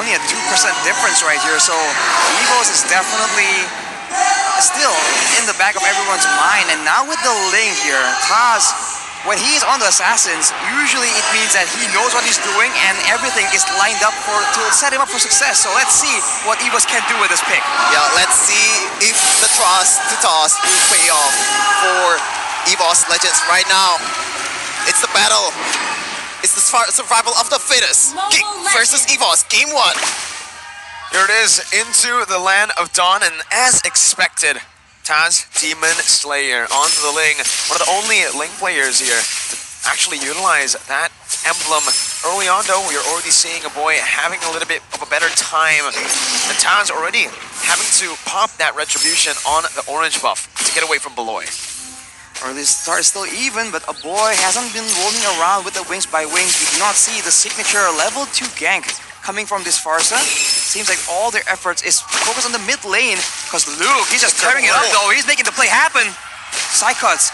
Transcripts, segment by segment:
only a 2% difference right here. So Evos is definitely still in the back of everyone's mind. And now with the Ling here, Taz, when he is on the Assassins, usually it means that he knows what he's doing and everything is lined up to set him up for success. So let's see what Evos can do with this pick. Yeah, let's see if the trust to toss will pay off for Evos Legends right now. It's the battle. It's the survival of the fittest. Geek versus Evos, game 1. Here it is, into the land of Dawn, and as expected, Taz, Demon Slayer onto the Ling. One of the only Ling players here to actually utilize that emblem. Early on though, we are already seeing a boy having a little bit of a better time. And Taz already having to pop that retribution on the orange buff to get away from Beloy. Early start is still even, but a boy hasn't been rolling around with the wings by wings. We do not see the signature level 2 gank coming from this Farsa. Seems like all their efforts is focused on the mid lane, because Luke, he's just tearing it up though. He's making the play happen. Psycuts,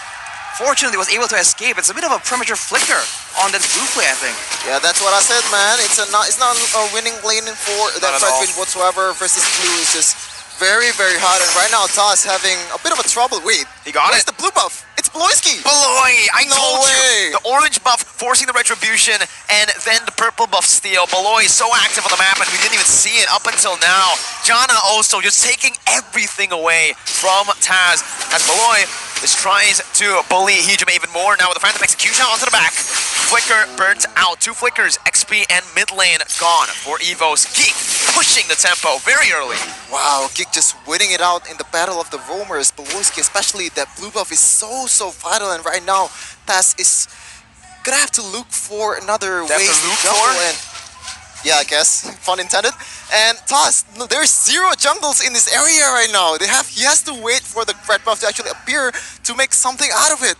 fortunately, was able to escape. It's a bit of a premature flicker on that blue play, I think. Yeah, that's what I said, man. It's not a winning lane for that Fred win whatsoever versus blue. Is just very, very hard. And right now, Taz having a bit of a trouble. Wait, he got where's the blue buff? It's Beloyski! Beloy! I told way. you! The orange buff forcing the retribution, and then the purple buff steal. Beloy is so active on the map, and we didn't even see it up until now. Janna also just taking everything away from Taz, as Beloy just tries to bully Hijime even more. Now with the Phantom Execution onto the back. Flicker burnt out. 2 flickers, XP and mid lane gone for Evos. Geek pushing the tempo very early. Wow, Geek just winning it out in the battle of the roamers. Beloyski, especially that blue buff is so vital, and right now Taz is gonna have to look for another way to jungle, and yeah, I guess, pun intended. And Taz, there's 0 jungles in this area right now. He has to wait for the red buff to actually appear to make something out of it.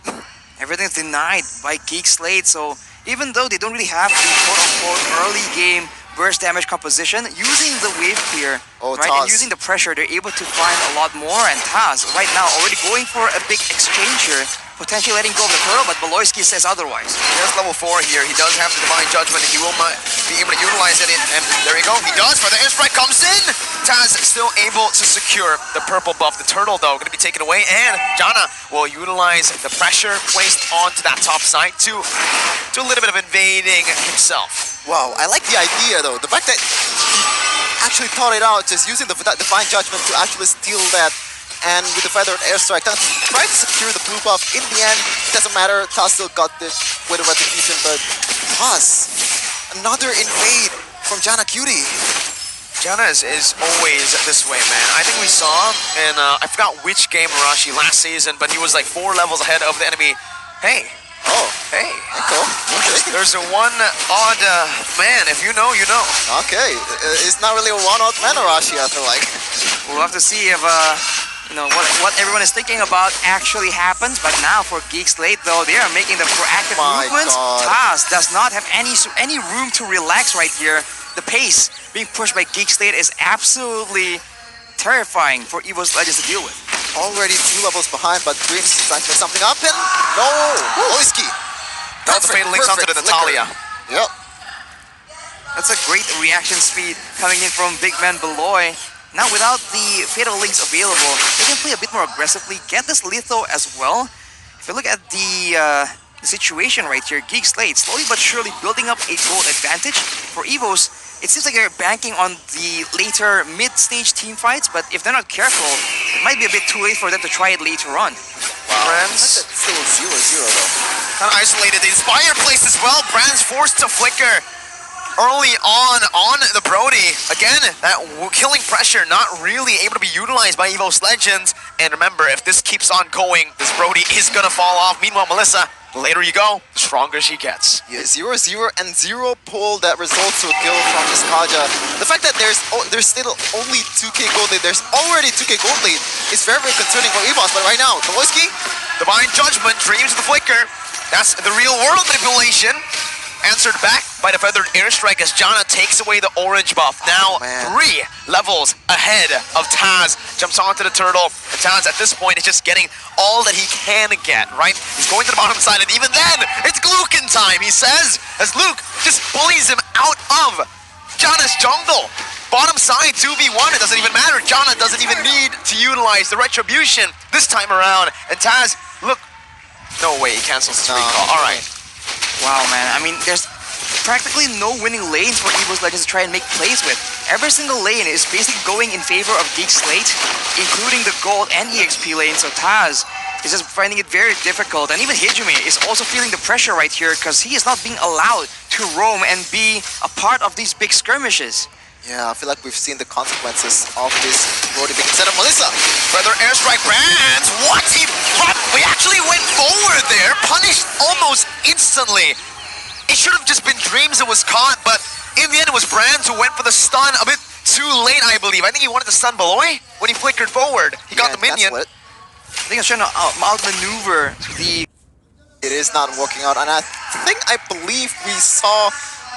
Everything's denied by Geek Slate, so even though they don't really have the quote-unquote early game burst damage composition, using the wave clear, right, and using the pressure, they're able to find a lot more. And Taz, right now, already going for a big exchange here, potentially letting go of the Pearl, but Beloyski says otherwise. He has level 4 here. He does have the Divine Judgment, and he will be able to utilize it. And there you go. He does. For the airstrike comes in. Taz still able to secure the purple buff. The turtle, though, going to be taken away, and Janna will utilize the pressure placed onto that top side to do a little bit of invading himself. Wow, I like the idea though. The fact that he actually thought it out, just using the Divine Judgment to actually steal that, and with the Feathered Airstrike, try to secure the blue buff. In the end, it doesn't matter. Taz still got it with a retribution, but Taz, another invade from Janna Cutie. Janna is always this way, man. I think we saw in, I forgot which game Arashi last season, but he was like 4 levels ahead of the enemy. Hey. Oh, hey. Cool. Interesting. There's a one odd man. If you know, you know. Okay. It's not really a one odd man, Arashi, I feel like. We'll have to see if, you know, what everyone is thinking about actually happens. But now for Geek Slate, though, they are making the proactive movements. Taz does not have any room to relax right here. The pace being pushed by Geek Slate is absolutely terrifying for Evos Legends to deal with. Already 2 levels behind, but Dreams trying to make something happen. No! Beloyski! That's the fatal links onto the Natalia. Yep. That's a great reaction speed coming in from big man Beloy. Now without the fatal links available, they can play a bit more aggressively, get this lethal as well. If you look at the situation right here, Geek Slate slowly but surely building up a gold advantage. For Evos, it seems like they're banking on the later mid-stage team fights, but if they're not careful, it might be a bit too late for them to try it later on. Wow. Brands still 0-0 though. Kind of isolated. The Inspire place as well. Brands forced to flicker early on the Brody. Again, that killing pressure not really able to be utilized by Evos Legends. And remember, if this keeps on going, this Brody is going to fall off. Meanwhile, Melissa, the later you go, the stronger she gets. Yeah, 0-0 and 0 pull that results to a kill from this Kaja. The fact that there's still only 2k gold lead, there's already 2k gold lead, is very, very concerning for Evos. But right now, Beloyski, Divine Judgment, Dreams of the Flicker. That's the real world manipulation. Answered back by the Feathered Airstrike as Janna takes away the orange buff. Now 3 levels ahead of Taz. Jumps onto the turtle. And Taz at this point is just getting all that he can get, right? He's going to the bottom side, and even then, it's Glukin time, he says, as Luke just bullies him out of Janna's jungle. Bottom side 2v1, it doesn't even matter. Janna doesn't even need to utilize the retribution this time around. And Taz, look, no way, he cancels his recall. All right. Wow, man. I mean, there's practically no winning lanes for Evos Legends to try and make plays with. Every single lane is basically going in favor of Geek Slate, including the gold and EXP lane. So Taz is just finding it very difficult. And even Hijime is also feeling the pressure right here because he is not being allowed to roam and be a part of these big skirmishes. Yeah, I feel like we've seen the consequences of this Brody Big instead of Melissa. Further airstrike brands. What? We actually went forward there. Punished almost instantly. It should have just been Dreams that was caught, but in the end it was Brands who went for the stun a bit too late, I believe. I think he wanted to stun Beloy when he flickered forward. He got the minion. I think he's trying to outmaneuver the... It is not working out, and I believe we saw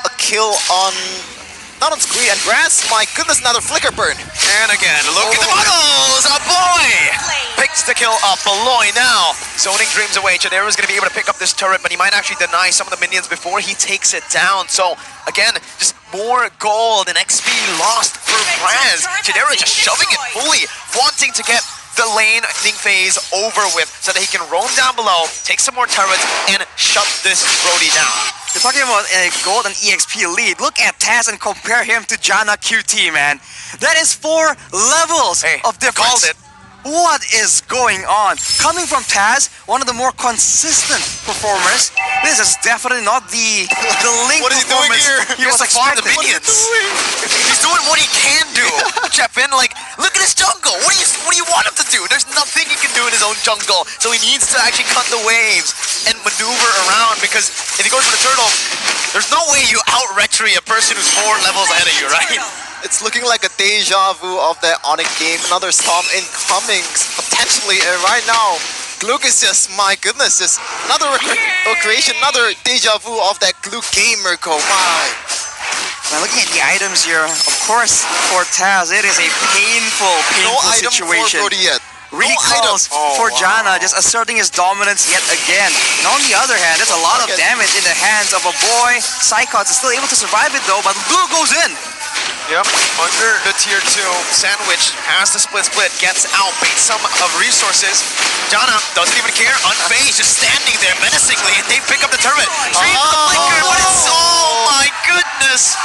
a kill on... Not on screen, and Grass, my goodness, another flicker burn. And again, look at the models! A boy! Picks the kill up. Beloy now. Zoning Dreams away. Chadera is going to be able to pick up this turret, but he might actually deny some of the minions before he takes it down. So, again, just more gold and XP lost for Brands. Chadera just shoving it fully, wanting to get the laning phase over with so that he can roam down below, take some more turrets, and shut this Brody down. You're talking about a gold and EXP lead. Look at Taz and compare him to Janna QT, man. That is 4 levels of difference. Called it. What is going on? Coming from Taz, one of the more consistent performers, this is definitely not the Link What is he doing here? He was like farm the expecting. minions. He's doing what he can do. Chepin, like, look at his jungle. What do you want him to do? There's nothing he can do in his own jungle. So he needs to actually cut the waves and maneuver around, because if he goes for the turtle, there's no way you out-retry a person who's 4 levels ahead of you, right? It's looking like a deja vu of the Onyx game. Another storm incoming, potentially. And right now, Gluck is just, my goodness, just another recreation, another deja vu of that Gluck game, Mirko. My. Now looking at the items here, of course, for Taz, it is a painful situation. For Brody yet. Recalls for Janna, just asserting his dominance yet again. And on the other hand, there's a lot of damage in the hands of a boy. Psychots is still able to survive it though, but Lu goes in. Yep, under the tier 2, Sandwich has the split, gets out, baits some of resources. Janna doesn't even care, unfazed, just standing there menacingly, and they pick up the turret. Dream the flicker, but it's, oh my goodness!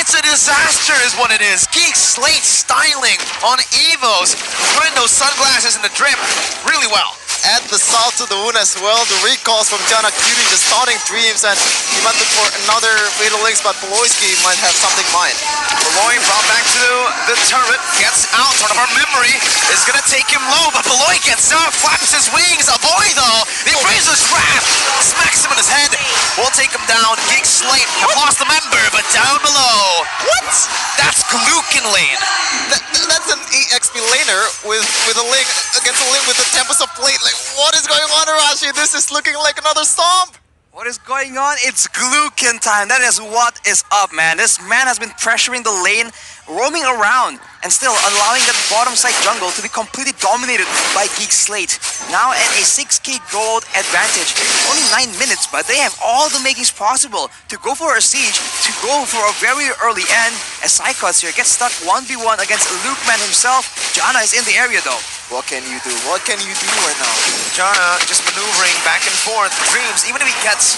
It's a disaster is what it is. Geek Slate styling on Evos, putting those sunglasses in the drip really well. Add the salt to the wound as well. The recalls from Janna Cutie just starting Dreams, and he might look for another Fatal Links, but Beloyski might have something in mind. Beloy brought back to the turret, gets out, sort of our memory is gonna take him low, but Beloy gets out, flaps his wings. A boy though, the Appraiser's trap, smacks him in his head. We'll take him down. Geek Slate have lost the member, but down below. What? That's Gluken lane. That's an EXP laner with a link against a link with the Tempest of Plate. Like, what is going on, Arashi? This is looking like another stomp. What is going on? It's Gluken time. That is what is up, man. This man has been pressuring the lane, roaming around, and still allowing that bottom side jungle to be completely dominated by Geek Slate. Now at a 6k gold advantage. Only 9 minutes, but they have all the makings possible to go for a siege, to go for a very early end. As Psychots here gets stuck 1v1 against Lukeman himself. Janna is in the area though. What can you do? What can you do right now? Janna just maneuvering back and forth. Dreams, even if he gets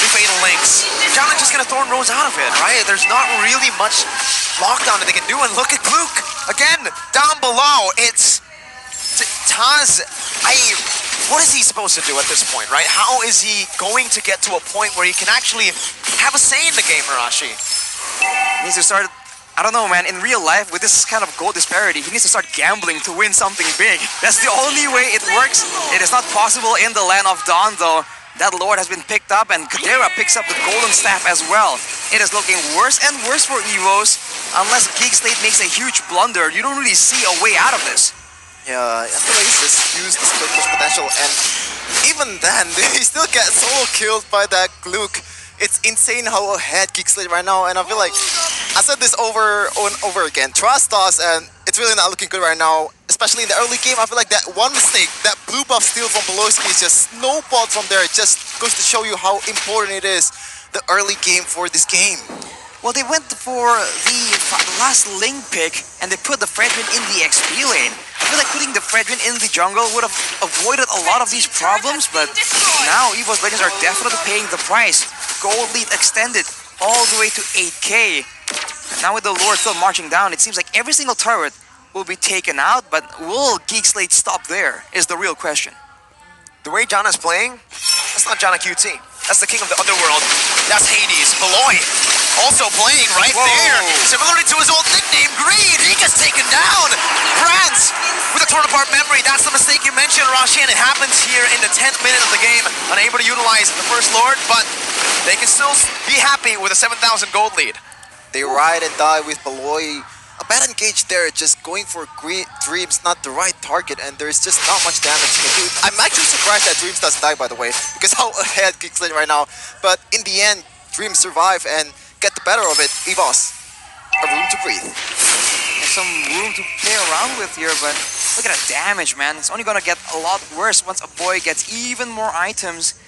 the Fatal Links, Janna just gonna Thorn Rose out of it, right? There's not really much lockdown that they can do. And look at Gluck again down below. It's Taz. What is he supposed to do at this point, right? How is he going to get to a point where he can actually have a say in the game, Marashi? He needs to start, I don't know, man, in real life, with this kind of gold disparity, he needs to start gambling to win something big. That's the only way it works. It is not possible in the Land of Dawn, though. That Lord has been picked up, and Kadera picks up the Golden Staff as well. It is looking worse and worse for Evos. Unless Geek Slate makes a huge blunder, you don't really see a way out of this. Yeah, I feel like he's just used the split push potential, and even then, he still gets solo killed by that Gluck. It's insane how ahead Geek Slate right now, and I feel like I said this over and over again. Trust us, and it's really not looking good right now. Especially in the early game, I feel like that one mistake, that blue buff steal from Beloyski is just snowballed from there. It just goes to show you how important it is, the early game for this game. Well, they went for the last link pick and they put the Fredrin in the XP lane. I feel like putting the Fredrin in the jungle would have avoided a lot of these problems, but now Evos Legends are definitely paying the price. Gold lead extended all the way to 8k. Now with the Lord still marching down, it seems like every single turret will be taken out, but will Geek Slate stop there is the real question. The way Janna's playing, that's not Janna QT. That's the king of the underworld. That's Hades. Beloy also playing right there. Similarly to his old nickname, Greed. He gets taken down. Brands with a torn apart memory. That's the mistake you mentioned, Rashi, and it happens here in the 10th minute of the game. Unable to utilize the first Lord, but they can still be happy with a 7,000 gold lead. They ride and die with Beloy. A bad engage there, just going for Dreams, not the right target, and there's just not much damage to do. I'm actually surprised that Dreams doesn't die, by the way, because how ahead Geek Slate right now. But in the end, Dreams survive and get the better of it. Evos, a room to breathe. There's some room to play around with here, but look at the damage, man. It's only gonna get a lot worse once a boy gets even more items.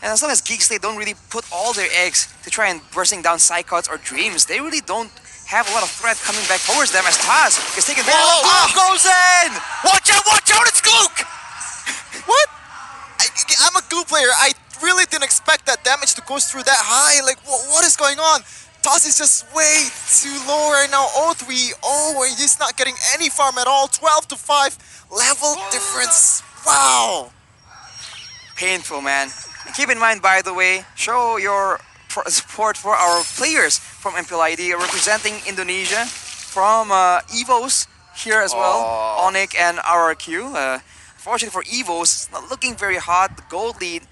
And as long as Geek Slate don't really put all their eggs to try and bursting down Psychots or Dreams, they really don't have a lot of threat coming back towards them as Taz is taken down. Whoa, Goes in! Watch out, it's Glook! What? I'm a glue player. I really didn't expect that damage to go through that high. Like, what is going on? Toss is just way too low right now. 0-3, and he's not getting any farm at all. 12-5 level difference. Wow. Painful, man. And keep in mind, by the way, show your support for our players from Mplid representing Indonesia from Evos here as well, Onyx and RRQ. Unfortunately for Evos, it's not looking very hot. The gold lead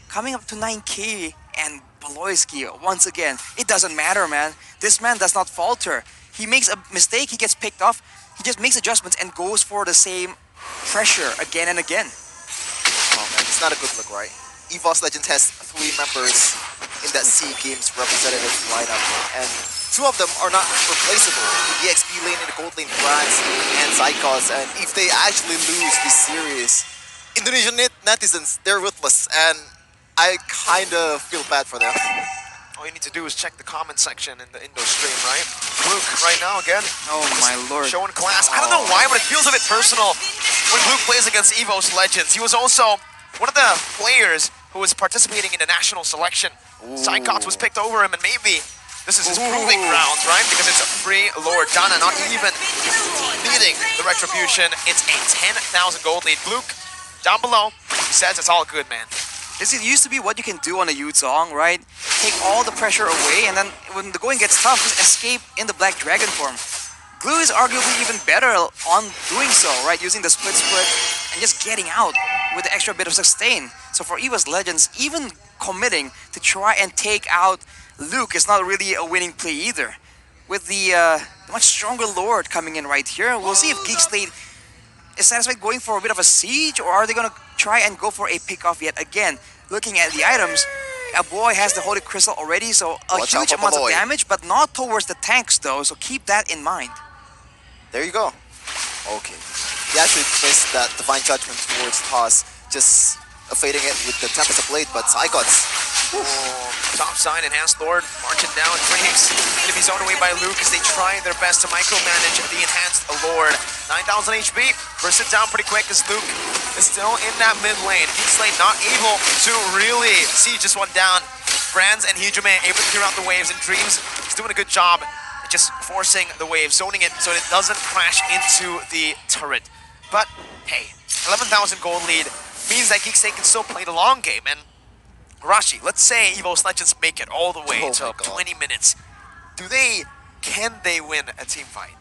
coming up to 9k and Beloyski once again. It doesn't matter, man. This man does not falter. He makes a mistake, he gets picked off, he just makes adjustments and goes for the same pressure again and again. Oh man, it's not a good look, right? Evos Legends has 3 members in that SEA Games representative lineup, and 2 of them are not replaceable. In the XP lane, in the gold lane, France and Psychos, and if they actually lose this series, Indonesian netizens, they're ruthless, and I kinda feel bad for them. All you need to do is check the comment section in the Indo stream, right? Luke, right now again. Oh my lord. Showing class. I don't know why, but it feels a bit personal when Luke plays against Evos Legends. He was also one of the players who was participating in the national selection. Psychots was picked over him, and maybe this is his proving grounds, right? Because it's a free Lord. Janna not even needing the retribution. It's a 10,000 gold lead. Luke, down below, he says it's all good, man. This used to be what you can do on a Youth song, right? Take all the pressure away, and then when the going gets tough, just escape in the Black Dragon form. Glue is arguably even better on doing so, right? Using the split and just getting out with the extra bit of sustain. So for Evos Legends, even committing to try and take out Luke is not really a winning play either. With the much stronger Lord coming in right here, we'll see if Geek Slate is satisfied going for a bit of a siege, or are they going to try and go for a pick-off yet again? Looking at the items, a boy has the Holy Crystal already, so a huge amount of damage, but not towards the tanks though, so keep that in mind. There you go. Okay. He actually missed that Divine Judgment towards Toss, just fading it with the Tempest of Blade, but Psychots. Top side, Enhanced Lord, marching down. Dreams going to be zoned away by Luke as they try their best to micromanage the Enhanced Lord. 9,000 HP, burst it down pretty quick as Luke is still in that mid lane. Geek Slate not able to really see just one down. Brands and Hijime able to clear out the waves, and Dreams is doing a good job at just forcing the wave, zoning it so it doesn't crash into the turret. But hey, 11,000 gold lead means that Geek Slate can still play the long game. And Rashi, let's say Evos Legends make it all the way to 20 minutes. Can they win a team fight?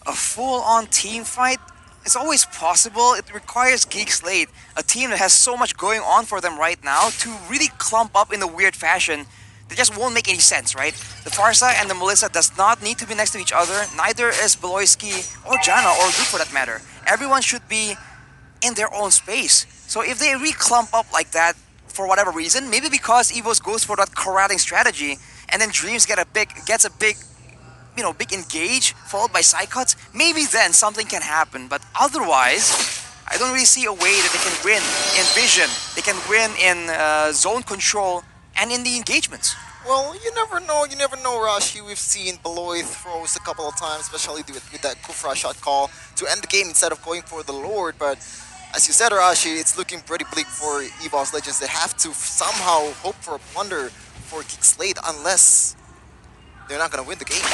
A full-on team fight? It's always possible. It requires Geek Slate, a team that has so much going on for them right now, to really clump up in a weird fashion that just won't make any sense, right? The Farsa and the Melissa does not need to be next to each other. Neither is Beloyski or Janna or Luke for that matter. Everyone should be in their own space. So if they re-clump up like that, for whatever reason, maybe because Evos goes for that corralling strategy, and then Dreams gets a big engage followed by Psychots, maybe then something can happen. But otherwise, I don't really see a way that they can win in vision. They can win in zone control and in the engagements. Well, you never know. You never know, Rashi. We've seen Beloy throws a couple of times, especially with that Kufra shot call to end the game instead of going for the Lord. But as you said, Rashi, it's looking pretty bleak for Evos Legends. They have to somehow hope for a blunder for Geek Slate unless they're not going to win the game.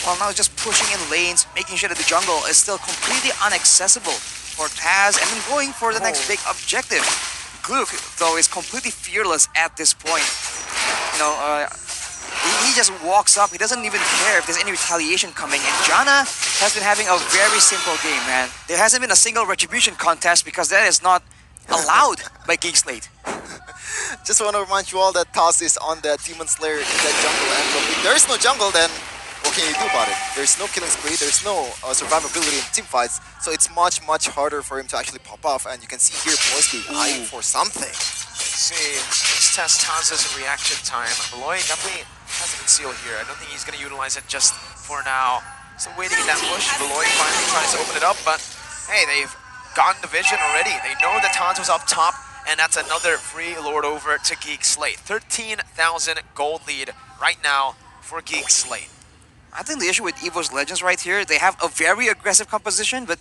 Well, now just pushing in lanes, making sure that the jungle is still completely inaccessible for Taz, and then going for the next big objective. Gluck, though, is completely fearless at this point. You know, he just walks up. He doesn't even care if there's any retaliation coming. And Janna has been having a very simple game, man. There hasn't been a single retribution contest because that is not allowed by Geek Slate. Just want to remind you all that Taz is on that Demon Slayer in that jungle. And if there is no jungle, then what can you do about it? There's no killing spree, there's no survivability in team fights, so it's much harder for him to actually pop off. And you can see here Beloy eyeing for something. Let's see, let's test Taz's reaction time. Beloy definitely has a conceal here. I don't think he's going to utilize it just for now. So waiting in that push, Beloy finally tries to open it up, but hey, they've gotten the vision already. They know that Taz was up top, and that's another free Lord over to Geek Slate. 13,000 gold lead right now for Geek Slate. I think the issue with Evos Legends right here, they have a very aggressive composition, but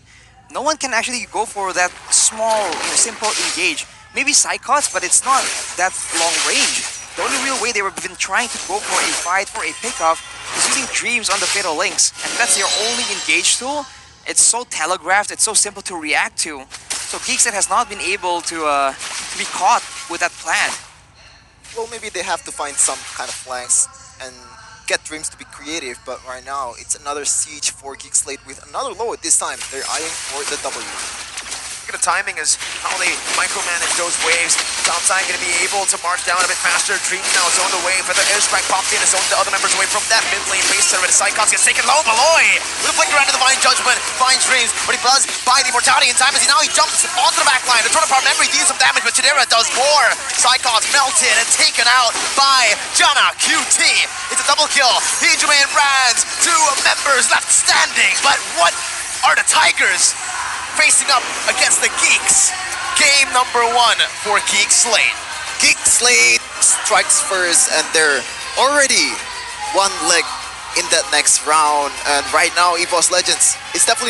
no one can actually go for that small, simple engage. Maybe Psychots, but it's not that long range. The only real way they've been trying to go for a fight, for a pickoff, is using Dreams on the Fatal Links, and that's their only engage tool. It's so telegraphed, it's so simple to react to. So Geekset has not been able to be caught with that plan. Well, maybe they have to find some kind of flanks and get Dreams to be creative, but right now it's another siege for Geek Slate with another load. This time they're eyeing for the W. Look at the timing is how they micromanage those waves. Topside going to be able to march down a bit faster. Dreams now zoned away. Feather Airstrike pops in and zones the other members away from that mid lane base server. The Psychops gets taken low. Beloy with a flicker under the Divine Judgment finds Dreams, but he does buy the immortality in time as he jumps onto the back line. The Total Power Memory deals some damage, but Chidera does more. Psychops melted and taken out by Janna QT. It's a double kill. Hijime and Brands, two members left standing, but what are the Tigers facing up against the Geeks? Game number 1 for Geek Slate. Geek Slate strikes first, and they're already one leg in that next round. And right now, Evos Legends is definitely